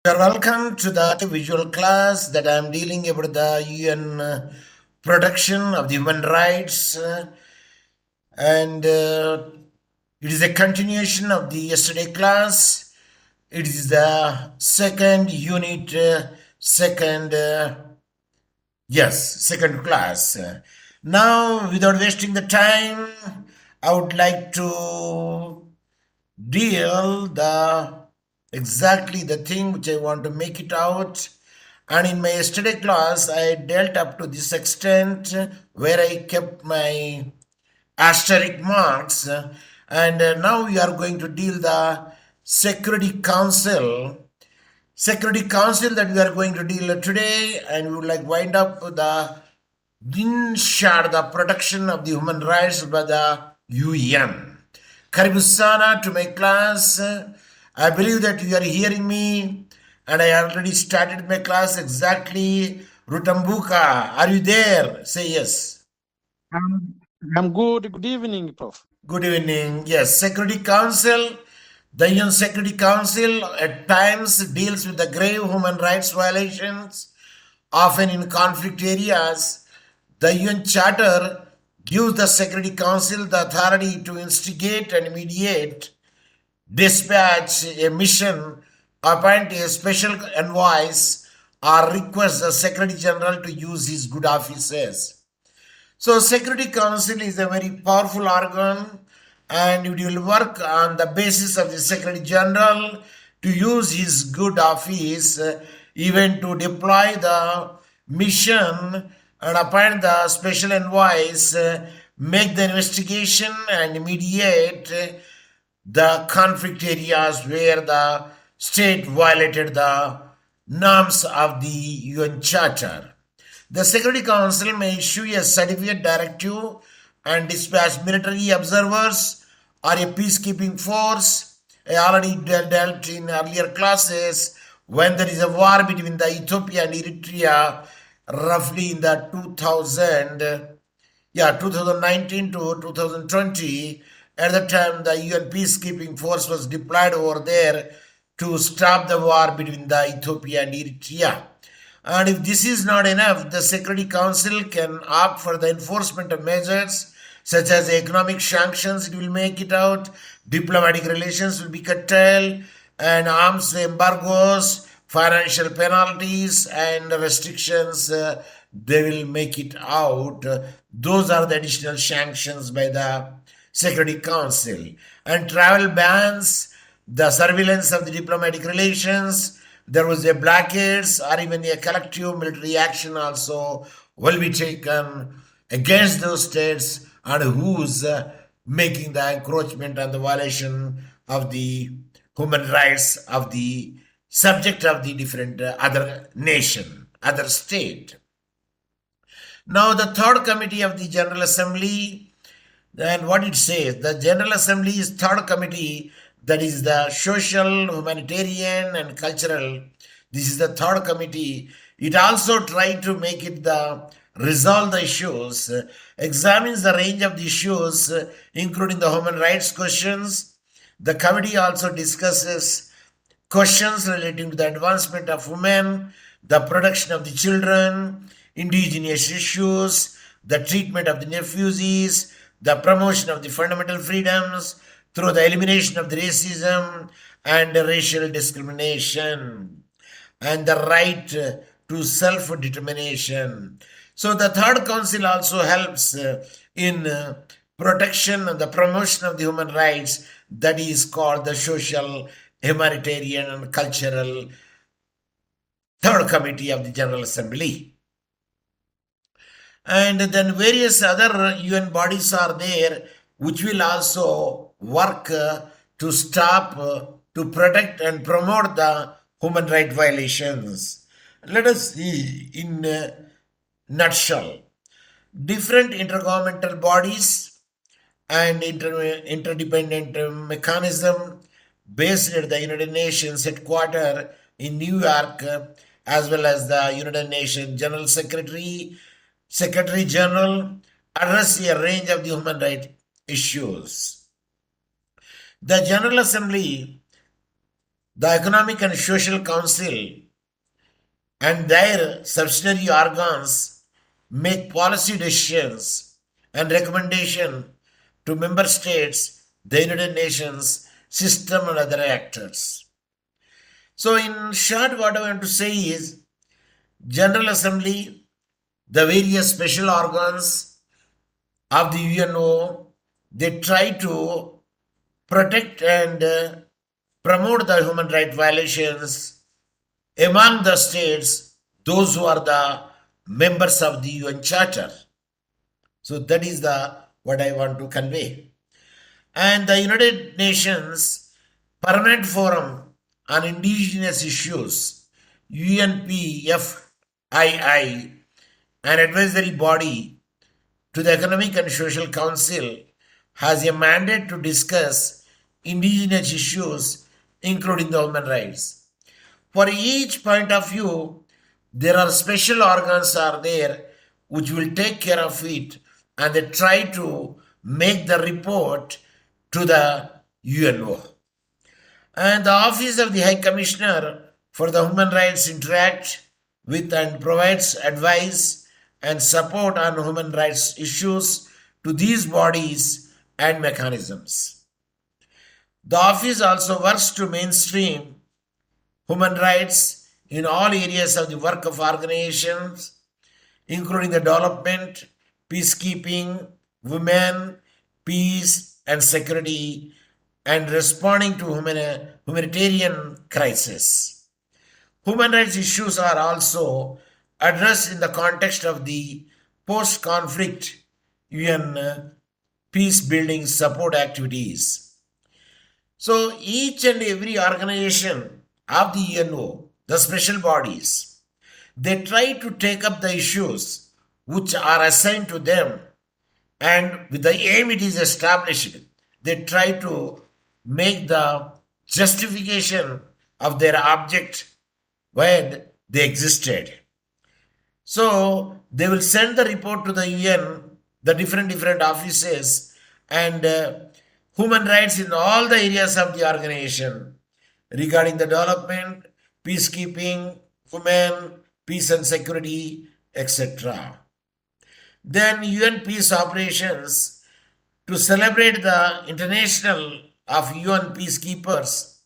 You're welcome to the visual class that I'm dealing about the UN protection of the human rights, and it is a continuation of the yesterday class. It is the second unit, second class. Now, without wasting the time, I would like to deal the exactly the thing which I want to make it out. And in my yesterday class, I dealt up to this extent where I kept my asterisk marks. And now we are going to deal the Security Council. Security Council that we are going to deal today, and we would like wind up the the protection of the human rights by the UN. Karibu sana to my class. I believe that you are hearing me, and I already started my class exactly. Rutambuka, are you there? Say yes. I'm, I'm good. Good evening, Prof. Good evening. Yes, Security Council. The UN Security Council at times deals with the grave human rights violations, often in conflict areas. The UN Charter gives the Security Council the authority to instigate and mediate, dispatch a mission, appoint a special envoy, or request the Secretary General to use his good offices. So Security Council is a very powerful organ, and it will work on the basis of the Secretary General to use his good office, even to deploy the mission and appoint the special envoys, make the investigation and mediate the conflict areas where the state violated the norms of the UN Charter. The Security Council may issue a certificate directive and dispatch military observers or a peacekeeping force. I already dealt in earlier classes when there is a war between the Ethiopia and Eritrea, roughly in the 2019 to 2020. At the time, the UN peacekeeping force was deployed over there to stop the war between the Ethiopia and Eritrea. And if this is not enough, the Security Council can opt for the enforcement of measures such as economic sanctions. It will make it out, diplomatic relations will be curtailed, and arms embargoes, financial penalties, and restrictions. They will make it out. Those are the additional sanctions by the Security Council. And travel bans, the surveillance of the diplomatic relations, there was a blockades or even a collective military action also will be taken against those states and who's making the encroachment and the violation of the human rights of the subject of the different other nation, other state. Now the third committee of the General Assembly, and what it says, the General Assembly is third committee, that is the social, humanitarian, and cultural. This is the third committee. It also tried to make it the resolve the issues, examines the range of the issues, including the human rights questions. The committee also discusses questions relating to the advancement of women, the protection of the children, indigenous issues, the treatment of the refugees, the promotion of the fundamental freedoms through the elimination of the racism and racial discrimination, and the right to self-determination. So the third council also helps in protection and the promotion of the human rights, that is called the social, humanitarian, and cultural third committee of the General Assembly. And then various other UN bodies are there which will also work to stop, to protect and promote the human rights violations. Let us see in a nutshell. Different intergovernmental bodies and interdependent mechanism based at the United Nations headquarters in New York, as well as the United Nations General Secretary General, address a range of the human rights issues. The General Assembly The Economic and Social Council and their subsidiary organs make policy decisions and recommendation to member states, the United Nations system and other actors. So in short, what I want to say is General Assembly, the various special organs of the UNO, they try to protect and promote the human rights violations among the states, those who are the members of the UN Charter. So that is the what I want to convey. And the United Nations Permanent Forum on Indigenous Issues, UNPFII, an advisory body to the Economic and Social Council, has a mandate to discuss indigenous issues, including the human rights. For each point of view, there are special organs are there which will take care of it, and they try to make the report to the UNO. And the Office of the High Commissioner for the Human Rights interact with and provides advice and support on human rights issues to these bodies and mechanisms. The office also works to mainstream human rights in all areas of the work of organizations, including the development, peacekeeping, women, peace, and security, and responding to humanitarian crisis. Human rights issues are also addressed in the context of the post-conflict UN peace building support activities. So each and every organization of the UNO, the special bodies, they try to take up the issues which are assigned to them, and with the aim it is established, they try to make the justification of their object when they existed. So they will send the report to the UN, the different offices, and human rights in all the areas of the organization regarding the development, peacekeeping, women, peace and security, etc. Then UN peace operations to celebrate the International of UN Peacekeepers.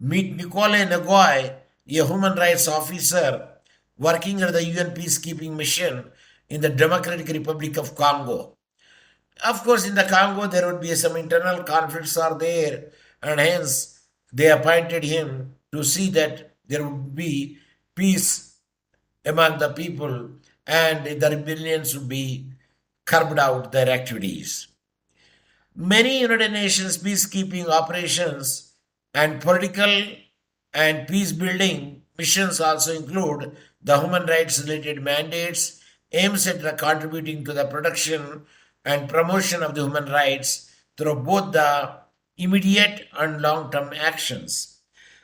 Meet Nicole Nagoy, a human rights officer working at the UN peacekeeping mission in the Democratic Republic of Congo. Of course, in the Congo, there would be some internal conflicts are there, and hence they appointed him to see that there would be peace among the people and the rebellions would be curbed out their activities. Many United Nations peacekeeping operations and political and peace building missions also include the human rights related mandates aims at contributing to the protection and promotion of the human rights through both the immediate and long term actions.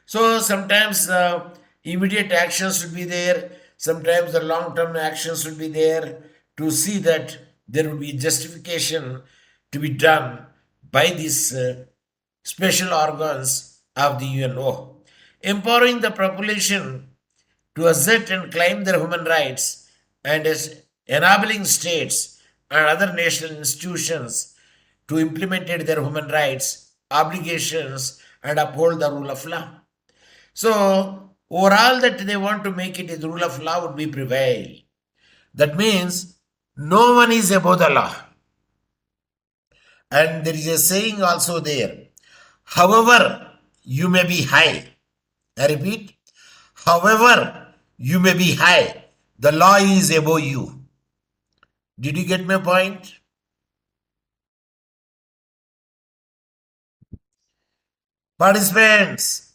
So sometimes the immediate actions should be there, sometimes the long term actions should be there to see that there will be justification to be done by these special organs of the UNO. Empowering the population to assert and claim their human rights and as enabling states and other national institutions to implement their human rights obligations and uphold the rule of law. So overall that they want to make it the rule of law would be prevail. That means no one is above the law. And there is a saying also there. However, you may be high. I repeat, however, you may be high, the law is above you. Did you get my point? Participants,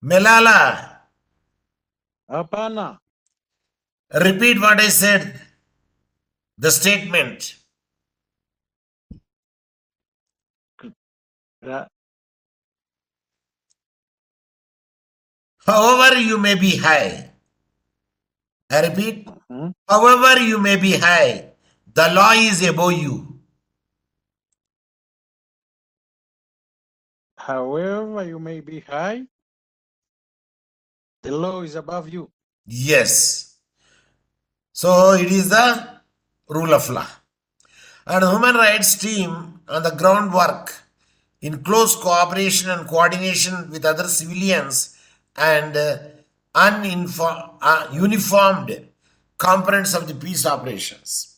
Melala, Hapana. repeat what I said, the statement. Ra- However, you may be high. I repeat, Mhm. however, you may be high, the law is above you. However, you may be high, the law is above you. Yes. So it is the rule of law. And the human rights team on the groundwork in close cooperation and coordination with other civilians and uniformed components of the peace operations.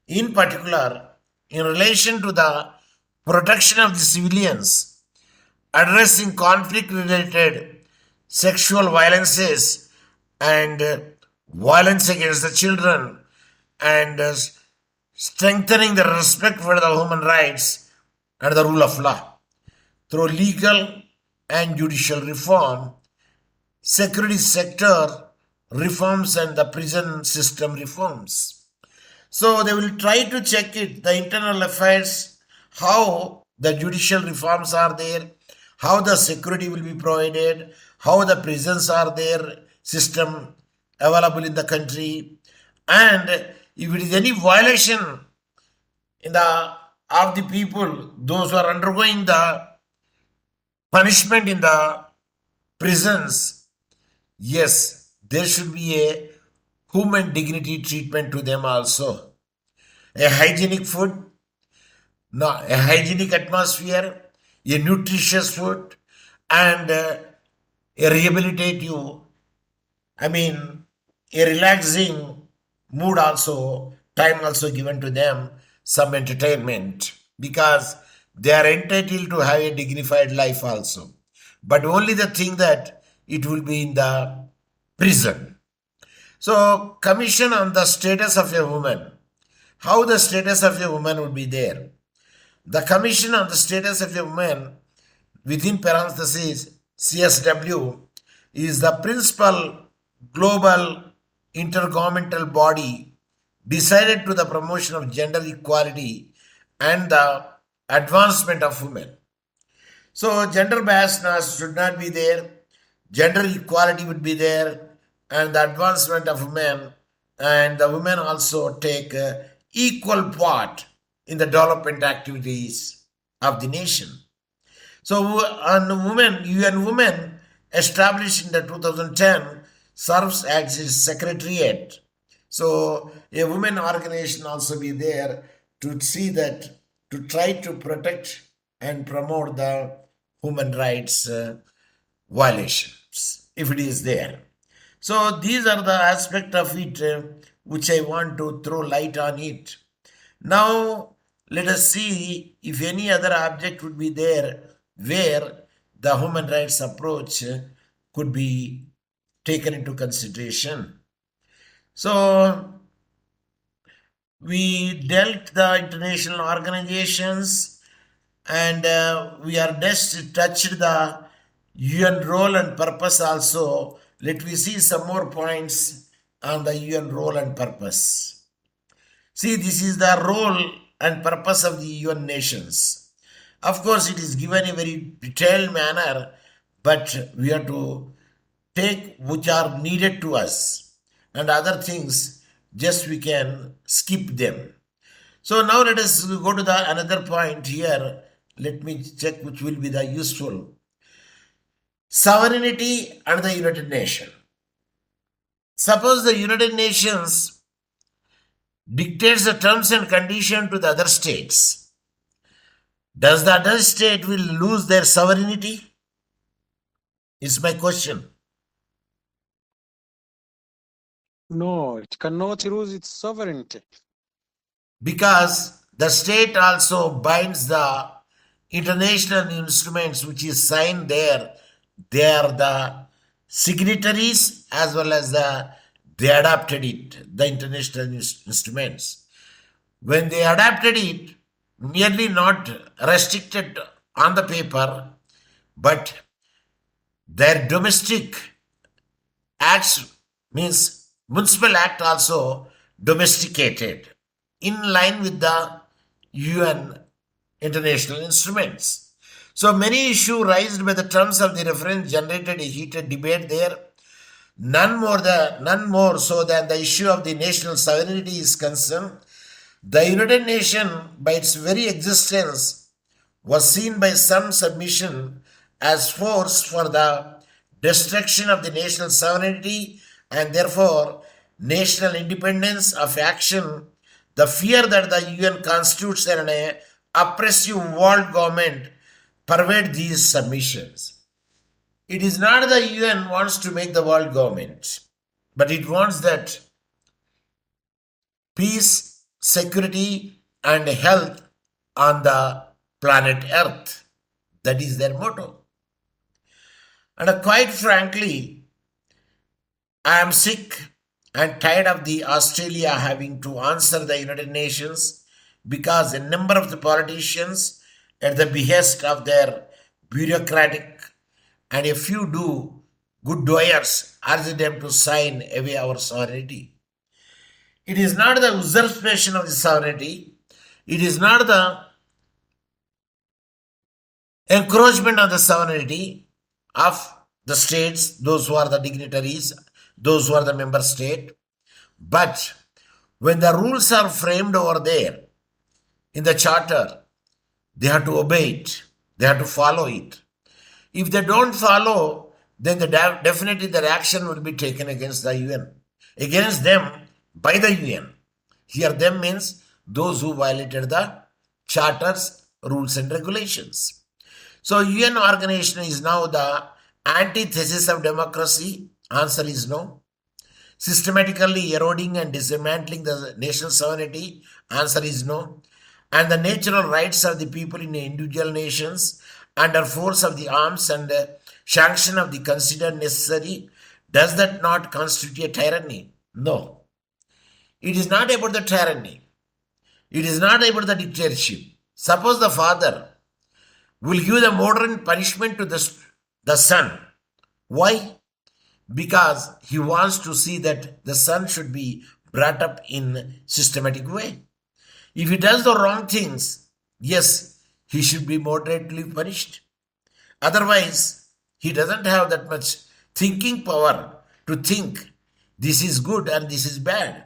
In particular, in relation to the protection of the civilians, addressing conflict-related sexual violences and violence against the children, and strengthening the respect for the human rights and the rule of law through legal and judicial reform, security sector reforms, and the prison system reforms. So they will try to check it, the internal affairs, how the judicial reforms are there, how the security will be provided, how the prisons are there, system available in the country, and if it is any violation in the of the people, those who are undergoing the punishment in the prisons, yes, there should be a human dignity treatment to them also. A hygienic food, a hygienic atmosphere, a nutritious food, and a rehabilitative, a relaxing mood also, time also given to them, some entertainment, because they are entitled to have a dignified life also. But only the thing that it will be in the prison. So, Commission on the Status of a Woman. How the status of a woman would be there? The Commission on the Status of a Woman, within parentheses CSW, is the principal global intergovernmental body decided to the promotion of gender equality and the advancement of women. So gender biasness should not be there, gender equality would be there, and the advancement of women, and the women also take equal part in the development activities of the nation. So on women, UN Women, established in the 2010, serves as its secretariat. So a women organization also be there to see that, to try to protect and promote the human rights violations, if it is there. So these are the aspect of it which I want to throw light on it. Now let us see if any other object would be there where the human rights approach could be taken into consideration. So we dealt the international organizations, and we are just touched the UN role and purpose also. Let me see some more points on the UN role and purpose. See, this is the role and purpose of the UN nations. Of course, it is given in a very detailed manner, but we have to take which are needed to us, and other things just we can skip them. So now let us go to the another point here. Let me check which will be the useful. Sovereignty and the United Nations. Suppose the United Nations dictates the terms and conditions to the other states. Does the other state will lose their sovereignty? Is my question. No, it cannot lose its sovereignty. Because the state also binds the international instruments which is signed there. They are the signatories as well as they adapted it, the international instruments. When they adapted it, merely not restricted on the paper, but their domestic acts, means municipal act also domesticated in line with the UN international instruments. So many issues raised by the terms of the reference generated a heated debate there. None more so than the issue of the national sovereignty is concerned. The United Nations, by its very existence, was seen by some submission as force for the destruction of the national sovereignty and therefore national independence of action. The fear that the UN constitutes an oppressive world government pervade these submissions. It is not the UN wants to make the world government, but it wants that peace, security, and health on the planet Earth. That is their motto. And quite frankly, I am sick and tired of the Australia having to answer the United Nations because a number of the politicians, at the behest of their bureaucratic and a few do good doers, urge them to sign away our sovereignty. It is not the usurpation of the sovereignty. It is not the encroachment of the sovereignty of the states, those who are the dignitaries, those who are the member state. But when the rules are framed over there in the charter, they have to obey it. They have to follow it. If they don't follow, then definitely their action will be taken against the UN, against them by the UN. Here, them means those who violated the charter's rules and regulations. So, UN organization is now the antithesis of democracy. Answer is no. Systematically eroding and dismantling the national sovereignty. Answer is no. And the natural rights of the people in individual nations under force of the arms and sanction of the considered necessary. Does that not constitute a tyranny? No. It is not about the tyranny. It is not about the dictatorship. Suppose the father will give the modern punishment to the son. Why? Because he wants to see that the son should be brought up in systematic way. If he does the wrong things, yes, he should be moderately punished. Otherwise, he doesn't have that much thinking power to think this is good and this is bad.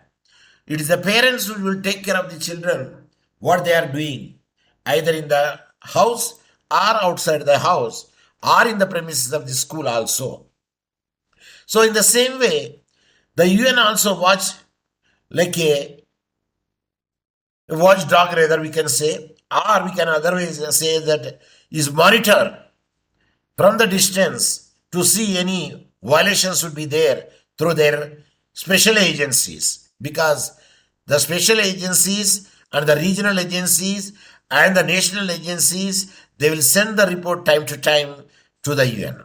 It is the parents who will take care of the children, what they are doing, either in the house or outside the house or in the premises of the school also. So in the same way, the UN also watch like a watchdog, rather we can say, or we can otherwise say that is monitor from the distance to see any violations would be there through their special agencies, because the special agencies and the regional agencies and the national agencies, they will send the report time to time to the UN.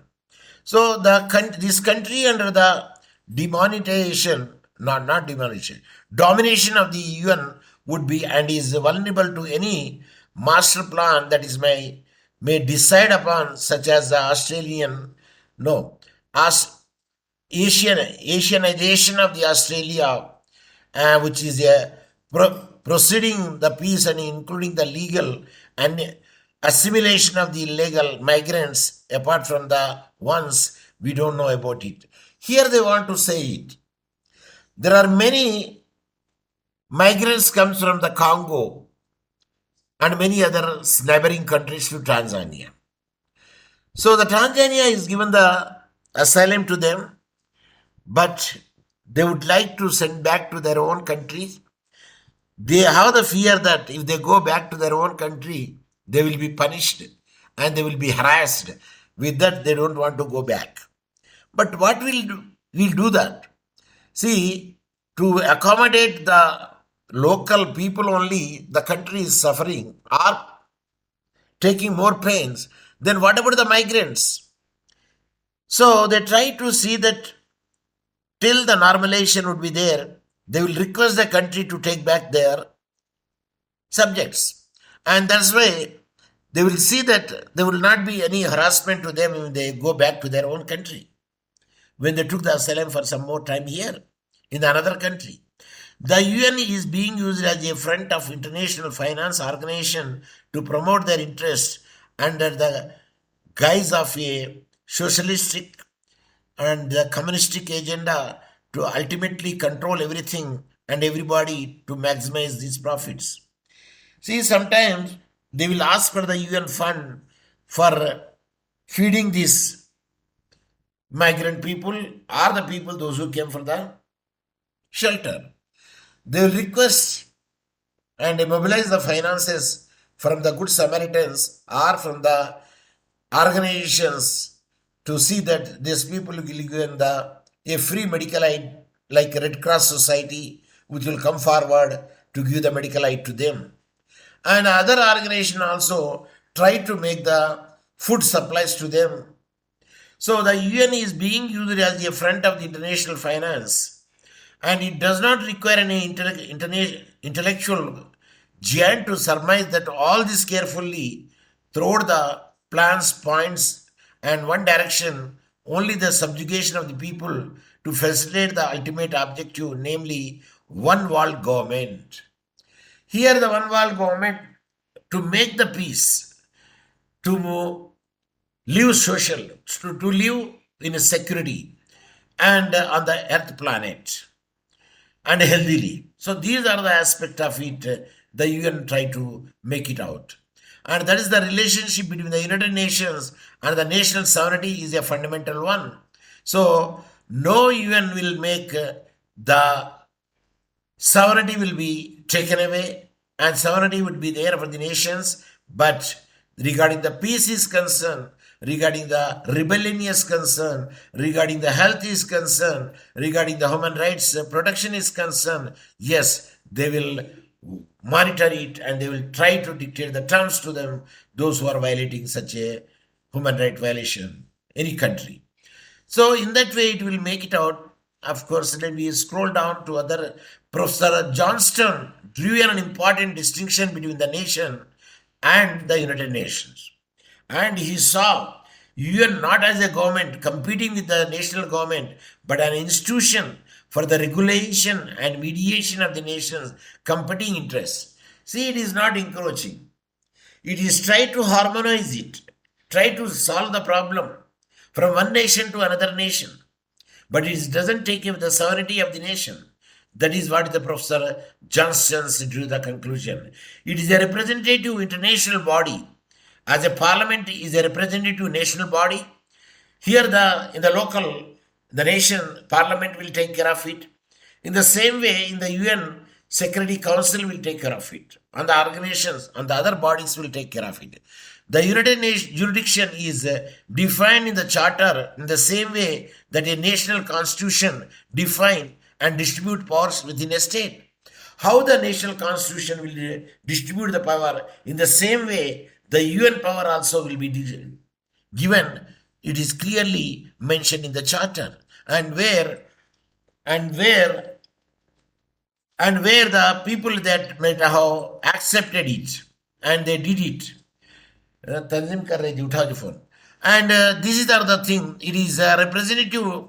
So this country under the demonetization, not demonetization, domination of the UN would be and is vulnerable to any master plan that is may decide upon, such as the Asianization of the Australia, which is proceeding the peace and including the legal and assimilation of the illegal migrants apart from the ones we don't know about it. Here they want to say it. There are many migrants comes from the Congo and many other neighboring countries to Tanzania. So the Tanzania is given the asylum to them, but they would like to send back to their own countries. They have the fear that if they go back to their own country, they will be punished and they will be harassed. With that, they don't want to go back. But what we'll do? We'll do that. See, to accommodate the local people only, the country is suffering or taking more pains. Then what about the migrants? So they try to see that till the normalization would be there, they will request the country to take back their subjects. And that's why they will see that there will not be any harassment to them when they go back to their own country, when they took the asylum for some more time here in another country. The UN is being used as a front of international finance organization to promote their interests under the guise of a socialistic and the communistic agenda to ultimately control everything and everybody to maximize these profits. See, sometimes they will ask for the UN fund for feeding these migrant people or the people, those who came for the shelter. They will request and mobilize the finances from the Good Samaritans or from the organizations to see that these people will be given a free medical aid like Red Cross Society, which will come forward to give the medical aid to them. And other organization also try to make the food supplies to them. So the UN is being used as a front of the international finance, and it does not require any intellectual giant to surmise that all this carefully throughout the plans points and one direction, only the subjugation of the people to facilitate the ultimate objective, namely one world government. Here the one world government to make the peace, to live social, to live in a security and on the earth planet and healthily. So these are the aspects of it the UN try to make it out. And that is the relationship between the United Nations and the national sovereignty is a fundamental one. So no UN will make the sovereignty will be taken away and sovereignty would be there for the nations. But regarding the peace is concerned, regarding the rebellion is concerned, regarding the health is concerned, regarding the human rights protection is concerned, yes, they will monitor it and they will try to dictate the terms to them, those who are violating such a human right violation, any country. So in that way, it will make it out. Of course, let me scroll down to other. Professor Johnston drew an important distinction between the nation and the United Nations. And he saw UN not as a government competing with the national government, but an institution for the regulation and mediation of the nation's competing interests. See, it is not encroaching. It is try to harmonize it, try to solve the problem from one nation to another nation. But it doesn't take away the sovereignty of the nation. That is what the Professor Johnston drew the conclusion. It is a representative international body. As a parliament is a representative national body. Here in the local, the nation parliament will take care of it. In the same way, in the UN Security Council will take care of it. And the organizations and the other bodies will take care of it. The United Nations jurisdiction is defined in the Charter in the same way that a national constitution define and distribute powers within a state. How the national constitution will distribute the power, in the same way the UN power also will be given. It is clearly mentioned in the Charter, and where the people that might have accepted it and they did it. And this is the thing. It is a representative.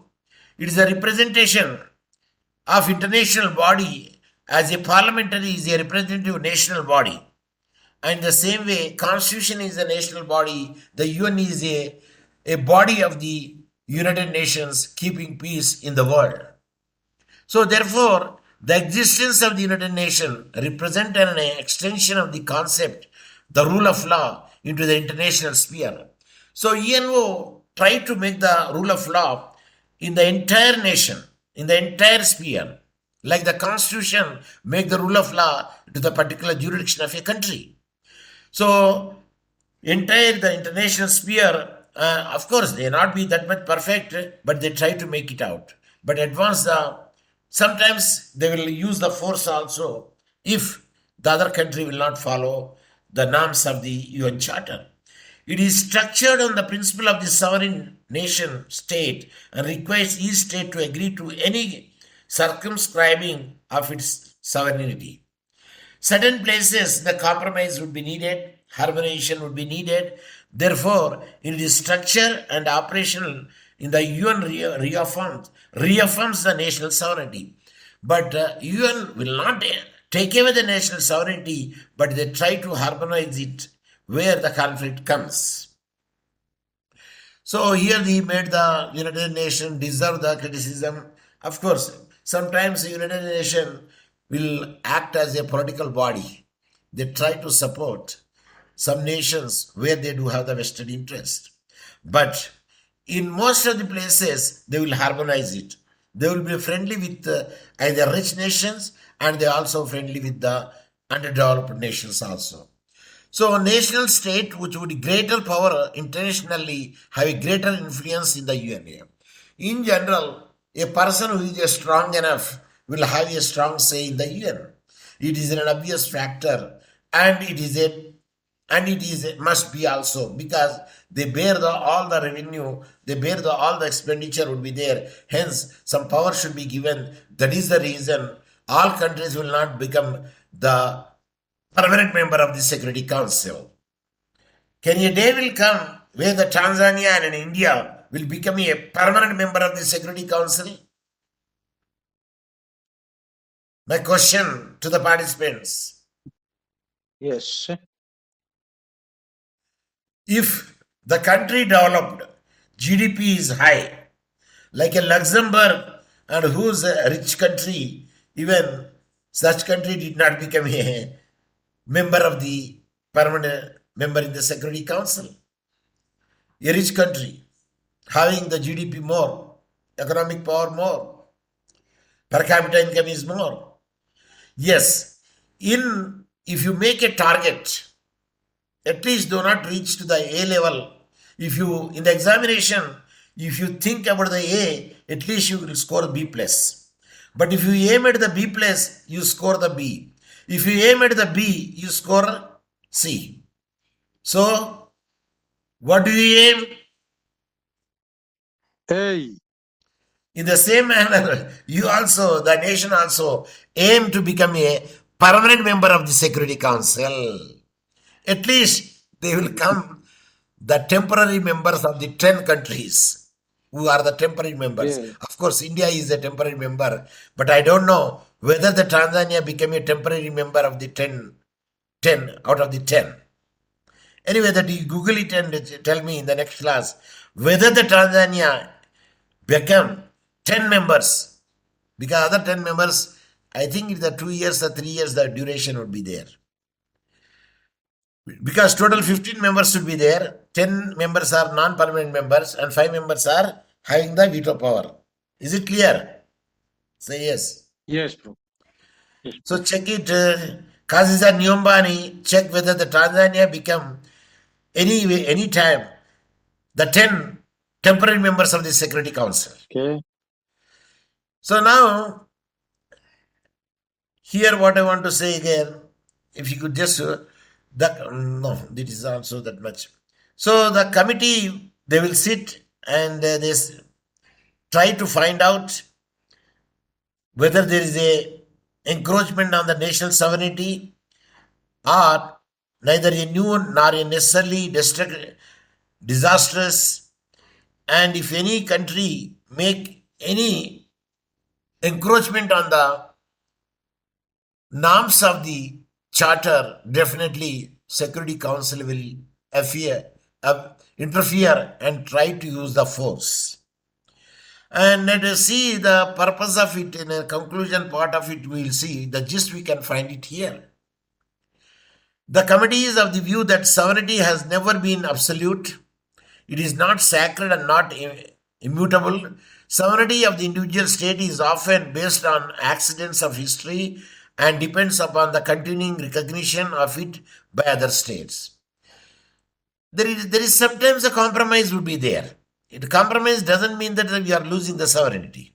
It is a representation of international body, as a parliamentary is a representative national body. And the same way, constitution is a national body. The UN is a body of the United Nations keeping peace in the world. So therefore, the existence of the United Nations represents an extension of the concept, the rule of law, into the international sphere. So UNO tried to make the rule of law in the entire nation, in the entire sphere, like the constitution make the rule of law to the particular jurisdiction of a country. So the international sphere, of course, they not be that much perfect, but they try to make it out. But sometimes they will use the force also if the other country will not follow the norms of the UN Charter. It is structured on the principle of the sovereign nation state and requires each state to agree to any circumscribing of its sovereignty. Certain places the compromise would be needed, harmonization would be needed. Therefore, it is structure and operational in the UN reaffirms the national sovereignty. But UN will not take away the national sovereignty, but they try to harmonize it where the conflict comes. So here he made the United Nations deserve the criticism. Of course, sometimes the United Nations will act as a political body. They try to support some nations where they do have the vested interest. But in most of the places, they will harmonize it. They will be friendly with either rich nations, and they are also friendly with the underdeveloped nations also. So a national state which would greater power internationally have a greater influence in the UNA. In general, a person who is strong enough will have a strong say in the UN. It is an obvious factor, and it must be also, because they bear all the revenue, they bear all the expenditure would be there. Hence, some power should be given. That is the reason all countries will not become the permanent member of the Security Council. Can a day will come where the Tanzania and India will become a permanent member of the Security Council? My question to the participants. Yes. If the country developed, GDP is high, like a Luxembourg, and whose a rich country, even such country did not become a member of the permanent member in the Security Council. A rich country having the GDP more, economic power more, per capita income is more. Yes, if you make a target, at least do not reach to the A level. If you in the examination, if you think about the A, at least you will score B plus. But if you aim at the B plus, you score the B. If you aim at the B, you score C. So, what do you aim? A. In the same manner, you also, the nation also, aim to become a permanent member of the Security Council. At least they will come the temporary members of the 10 countries who are the temporary members. Yeah. Of course, India is a temporary member, but I don't know whether the Tanzania became a temporary member of the 10 out of the 10. Anyway, that you Google it and tell me in the next class whether the Tanzania become 10 members, because other 10 members, I think if the 2 years or 3 years, the duration would be there. Because total 15 members should be there, 10 members are non-permanent members, and 5 members are having the veto power. Is it clear? Say yes. Yes, bro. Yes. So check it. Kaziza Nyombani, check whether the Tanzania become any time the 10 temporary members of the Security Council. Okay. So now, here what I want to say again, if you could just, no, this is also that much. So the committee, they will sit and they try to find out whether there is a encroachment on the national sovereignty, or neither a new nor a necessarily disastrous, and if any country make any encroachment on the norms of the charter, definitely Security Council will interfere and try to use the force. And let us see the purpose of it in a conclusion part of it. We will see the gist, we can find it here. The committee is of the view that sovereignty has never been absolute. It is not sacred and not immutable. Sovereignty of the individual state is often based on accidents of history and depends upon the continuing recognition of it by other states. There is sometimes a compromise would be there. Compromise doesn't mean that we are losing the sovereignty.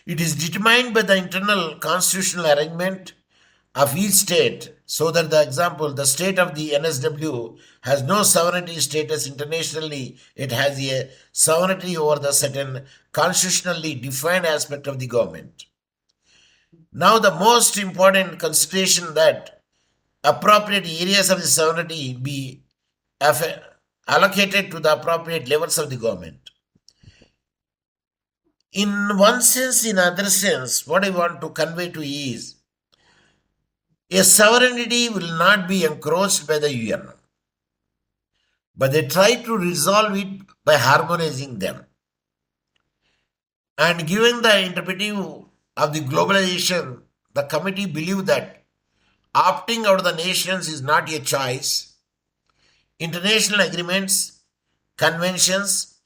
It is determined by the internal constitutional arrangement of each state, so that the example, the state of the NSW has no sovereignty status internationally. It has a sovereignty over the certain constitutionally defined aspect of the government. Now the most important consideration that appropriate areas of the sovereignty be allocated to the appropriate levels of the government. In one sense, in other sense, what I want to convey to you is a sovereignty will not be encroached by the UN, but they try to resolve it by harmonizing them. And given the interpretive of the globalization, the committee believe that Opting out of the nations is not a choice. International agreements, conventions,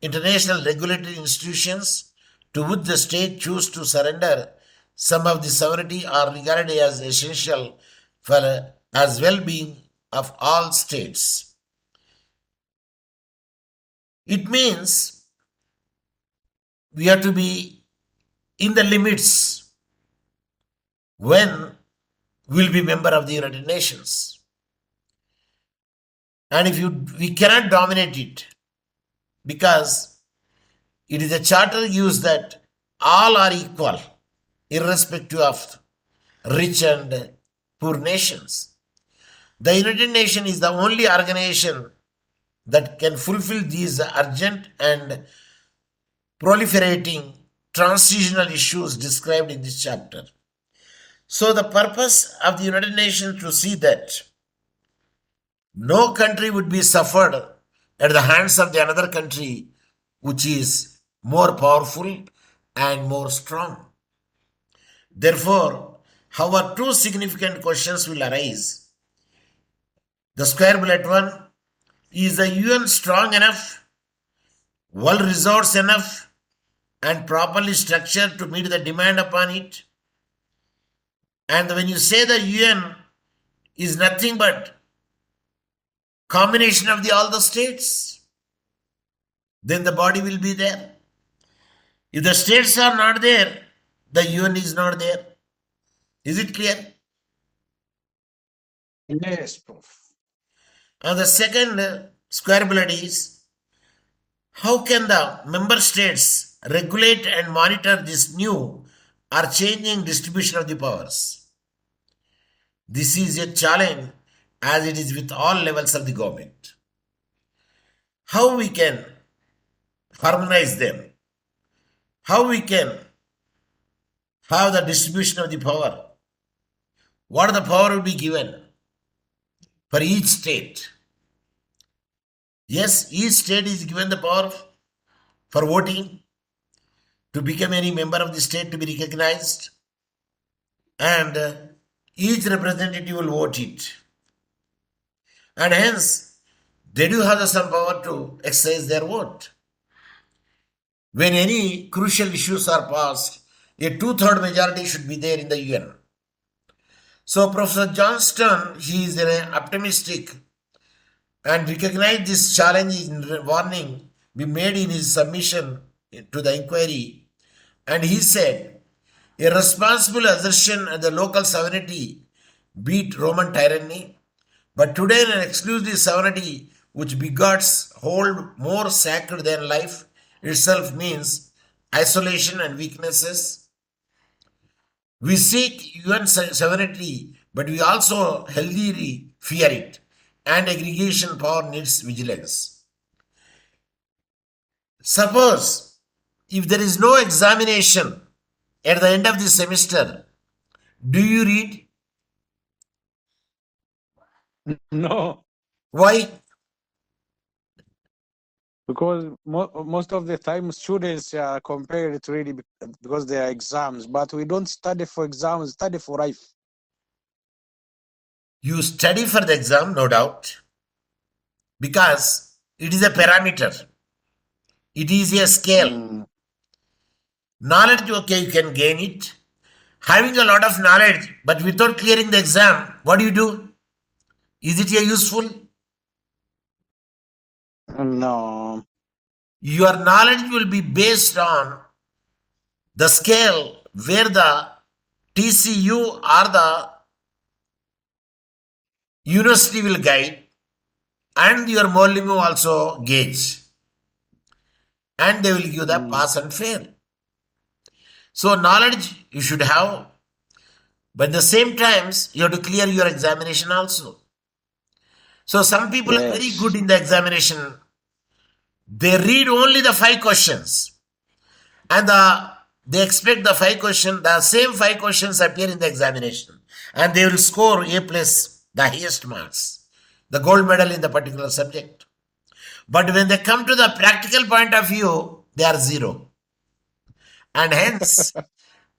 international regulatory institutions to which the state choose to surrender some of the sovereignty are regarded as essential for as well-being of all states. It means we have to be in the limits when we'll be member of the United Nations. And we cannot dominate it because it is a charter use that all are equal irrespective of rich and poor nations. The United Nations is the only organization that can fulfill these urgent and proliferating transitional issues described in this chapter. So the purpose of the United Nations to see that no country would be suffered at the hands of the another country which is more powerful and more strong. Therefore, however, two significant questions will arise. The square bullet one, is the UN strong enough, well resourced enough, and properly structured to meet the demand upon it? And when you say the UN is nothing but combination of all the states, then the body will be there. If the states are not there, the UN is not there. Is it clear? Yes, Prof. And the second square bullet is, how can the member states regulate and monitor this new or changing distribution of the powers? This is a challenge as it is with all levels of the government. How we can harmonize them? How we can have the distribution of the power? What the power will be given for each state? Yes, each state is given the power for voting, to become any member of the state to be recognized, and each representative will vote it. And hence, they do have some power to exercise their vote. When any crucial issues are passed, a two-thirds majority should be there in the UN. So Professor Johnston, he is optimistic and recognized this challenge in warning we made in his submission to the inquiry. And he said, a responsible assertion of the local sovereignty beat Roman tyranny, but today an exclusive sovereignty which begots hold more sacred than life itself means isolation and weaknesses. We seek UN sovereignty, but we also healthily fear it, and aggregation power needs vigilance. Suppose if there is no examination at the end of the semester, do you read? No, Why? because most of the time students are compared to really because they are exams, but we don't study for exams, study for life. You study for the exam, no doubt, because it is a parameter. It is a scale. Knowledge, okay, you can gain it. Having a lot of knowledge, but without clearing the exam, what do? Is it useful? No. Your knowledge will be based on the scale where the TCU or the university will guide, and your Molimu also gauge, and they will give the pass and fail. So knowledge you should have, but at the same times you have to clear your examination also. So some people are very good in the examination. They read only the 5 questions, and they expect the 5 questions, the same 5 questions appear in the examination, and they will score A+, the highest marks, the gold medal in the particular subject. But when they come to the practical point of view, they are 0. And hence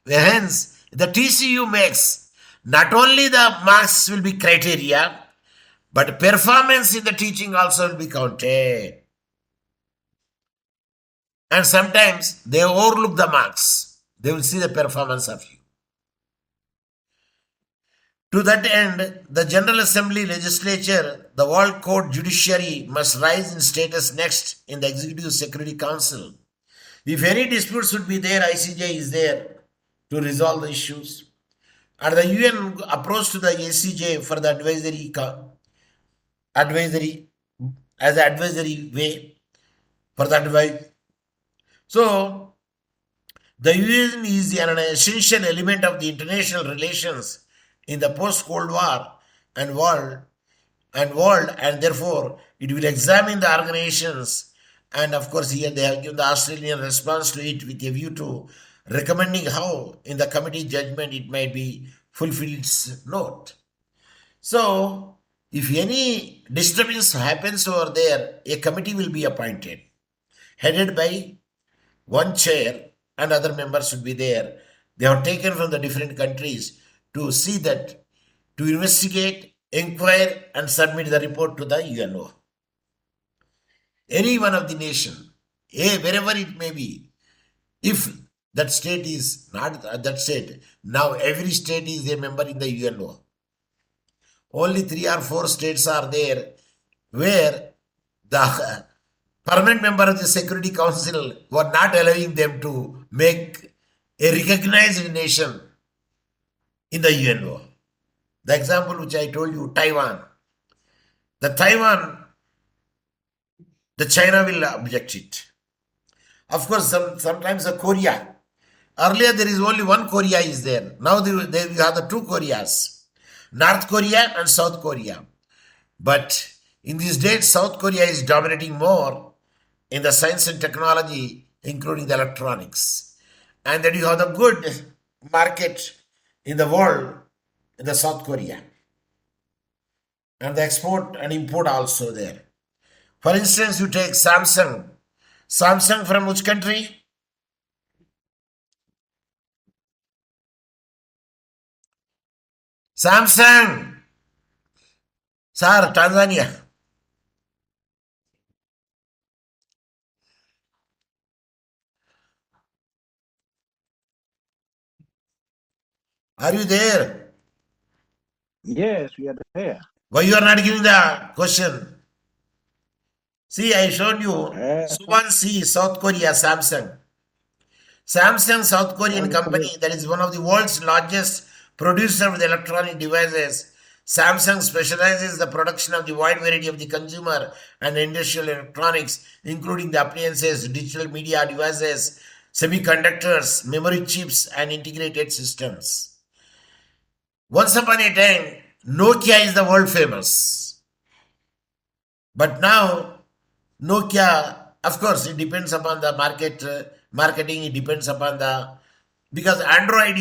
the TCU makes Not only the marks will be criteria, but performance in the teaching also will be counted. And sometimes they overlook the marks. They will see the performance of you. To that end, the General Assembly, Legislature, the World Court Judiciary must rise in status next in the Executive Security Council. If any disputes would be there, ICJ is there to resolve the issues. And the UN approach to the ACJ for the advisory as an advisory way for the advice. So the UN is an essential element of the international relations in the post-Cold War and world, and therefore it will examine the organizations, and of course here they have given the Australian response to it with a view to recommending how in the committee judgment it might be fulfilled its note. So if any disturbance happens over there, a committee will be appointed, headed by one chair, and other members should be there. They are taken from the different countries to see that, to investigate, inquire, and submit the report to the UNO. Any one of the nation, wherever it may be, if that state is not that state, now every state is a member in the UNO. Only 3 or 4 states are there where the permanent member of the Security Council were not allowing them to make a recognized nation in the UNO. The example which I told you, Taiwan. The China will object it. Of course, sometimes the Korea. Earlier there is only one Korea is there. Now we have the 2 Koreas, North Korea and South Korea. But in these days, South Korea is dominating more in the science and technology, including the electronics. And then you have the good market in the world in the South Korea. And the export and import also there. For instance, you take Samsung. Samsung from which country? Samsung. Sir, Tanzania. Are you there? Yes, we are there. Why you are not giving the question? See, I showed you. Suwon C, South Korea, Samsung. Samsung, South Korean company, that is one of the world's largest producer of the electronic devices. Samsung specializes in the production of the wide variety of the consumer and industrial electronics, including the appliances, digital media devices, semiconductors, memory chips, and integrated systems. Once upon a time, Nokia is the world famous. But now, Nokia, of course, it depends upon the marketing, it depends upon because Android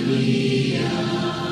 Hallelujah.